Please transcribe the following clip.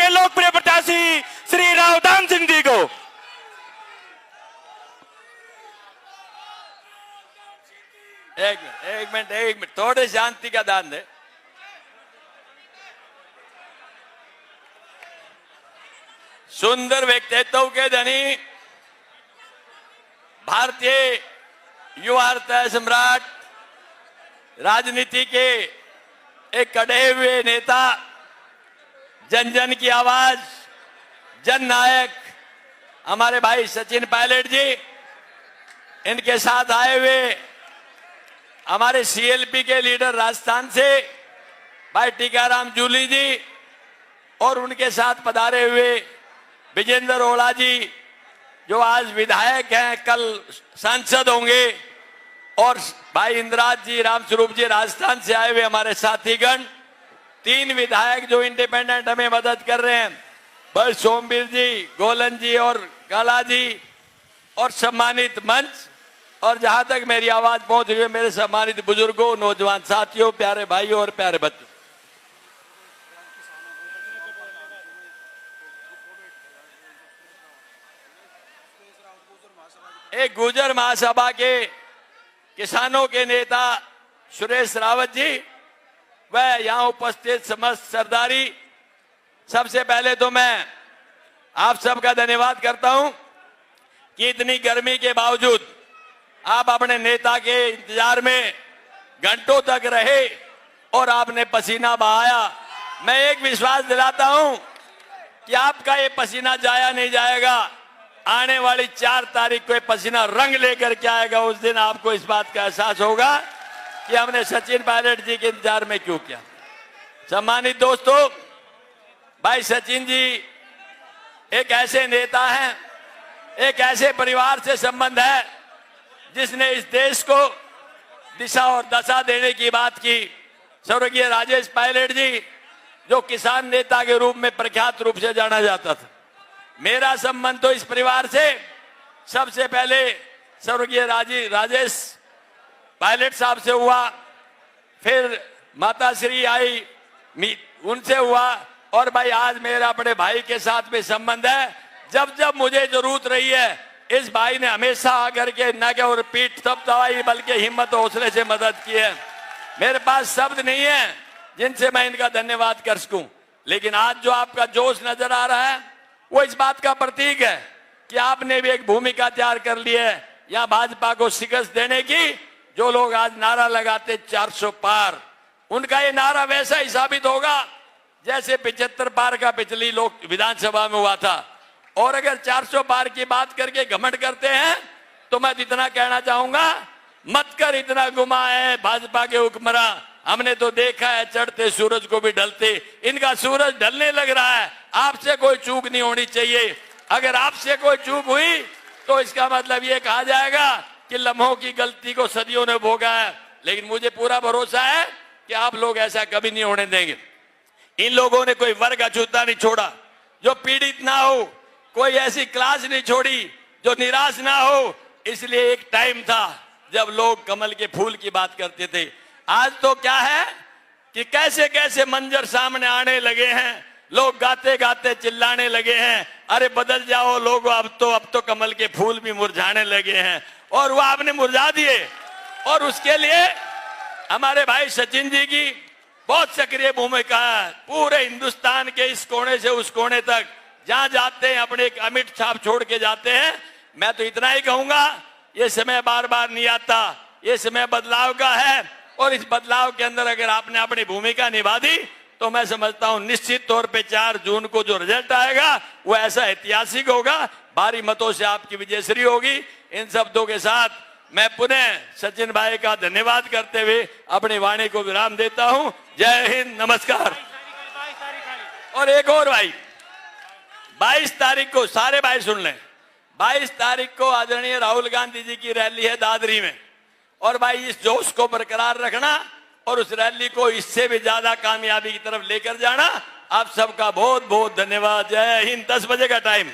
के लोकप्रिय प्रत्याशी श्री रावदान सिंह जी को। एक मिनट थोड़े शांति का दान दे। सुंदर व्यक्तित्व के धनी भारतीय युवा हृदय सम्राट, राजनीति के एक कड़े हुए नेता, जन जन की आवाज, जन नायक हमारे भाई सचिन पायलट जी, इनके साथ आए हुए हमारे सीएलपी के लीडर राजस्थान से भाई टीकाराम जूली जी, और उनके साथ पधारे हुए विजेंद्र ओला जी जो आज विधायक हैं, कल सांसद होंगे, और भाई इंद्राज जी, रामस्वरूप जी राजस्थान से आए हुए हमारे साथीगण, 3 विधायक जो इंडिपेंडेंट हमें मदद कर रहे हैं, भाई सोमवीर जी, गोलन जी और काला जी, और सम्मानित मंच, और जहां तक मेरी आवाज पहुंच रही है मेरे सम्मानित बुजुर्गों, नौजवान साथियों, प्यारे भाइयों और प्यारे बच्चों, एक गुर्जर महासभा के किसानों के नेता सुरेश रावत जी, वह यहां उपस्थित समस्त सरदारी, सबसे पहले तो मैं आप सबका धन्यवाद करता हूं कि इतनी गर्मी के बावजूद आप अपने नेता के इंतजार में घंटों तक रहे और आपने पसीना बहाया। मैं एक विश्वास दिलाता हूं कि आपका ये पसीना जाया नहीं जाएगा। आने वाली 4 तारीख को ये पसीना रंग लेकर के आएगा। उस दिन आपको इस बात का एहसास होगा कि हमने सचिन पायलट जी के इंतजार में क्यों किया। सम्मानित दोस्तों, भाई सचिन जी एक ऐसे नेता हैं, एक ऐसे परिवार से संबंध है जिसने इस देश को दिशा और दशा देने की बात की। स्वर्गीय राजेश पायलट जी जो किसान नेता के रूप में प्रख्यात रूप से जाना जाता था, मेरा संबंध तो इस परिवार से सबसे पहले स्वर्गीय राजेश पायलट साहब से हुआ, फिर माता श्री आई उनसे हुआ, और भाई आज मेरा अपने भाई के साथ भी संबंध है। जब जब मुझे जरूरत रही है इस भाई ने हमेशा आकर के न केवल पीठ तब दबाई बल्कि हिम्मत हौसले से मदद की है। मेरे पास शब्द नहीं है जिनसे मैं इनका धन्यवाद कर सकूं, लेकिन आज जो आपका जोश नजर आ रहा है वो इस बात का प्रतीक है कि आपने भी एक भूमिका तैयार कर ली है यहाँ भाजपा को शिकस्त देने की। जो लोग आज नारा लगाते 400 पार, उनका ये नारा वैसा ही साबित होगा जैसे 75 पार का पिछली लोक विधानसभा में हुआ था। और अगर 400 पार की बात करके घमंड करते हैं तो मैं इतना कहना चाहूंगा, मत कर इतना गुमा है भाजपा के हुक्मरां, हमने तो देखा है चढ़ते सूरज को भी ढलते। इनका सूरज ढलने लग रहा है, आपसे कोई चूक नहीं होनी चाहिए। अगर आपसे कोई चूक हुई तो इसका मतलब ये कहा जाएगा कि लम्हों की गलती को सदियों ने भोगा है। लेकिन मुझे पूरा भरोसा है कि आप लोग ऐसा कभी नहीं होने देंगे। इन लोगों ने कोई वर्ग अछूता नहीं छोड़ा जो पीड़ित ना हो, कोई ऐसी क्लास नहीं छोड़ी जो निराश ना हो। इसलिए एक टाइम था जब लोग कमल के फूल की बात करते थे। आज तो क्या है कि कैसे कैसे मंजर सामने आने लगे हैं, लोग गाते गाते चिल्लाने लगे हैं, अरे बदल जाओ लोगों, अब तो कमल के फूल भी मुरझाने लगे हैं। और वो आपने मुरझा दिए, और उसके लिए हमारे भाई सचिन जी की बहुत सक्रिय भूमिका है। पूरे हिंदुस्तान के इस कोने से उस कोने तक जहां जाते हैं अपने एक अमिट छाप छोड़ के जाते हैं। मैं तो इतना ही कहूंगा, ये समय बार बार नहीं आता, ये समय बदलाव का है, और इस बदलाव के अंदर अगर आपने अपनी भूमिका निभा दी तो मैं समझता हूं निश्चित तौर पे 4 जून को जो रिजल्ट आएगा वो ऐसा ऐतिहासिक होगा, भारी मतों से आपकी विजयश्री होगी। इन शब्दों के साथ मैं पुनः सचिन भाई का धन्यवाद करते हुए अपनी वाणी को विराम देता हूं। जय हिंद, नमस्कार। और एक और भाई, 22 तारीख को सारे भाई सुन लें, 22 तारीख को आदरणीय राहुल गांधी जी की रैली है दादरी में। और भाई इस जोश को बरकरार रखना और उस रैली को इससे भी ज्यादा कामयाबी की तरफ लेकर जाना। आप सबका बहुत बहुत धन्यवाद। जय हिंद। 10 बजे का टाइम।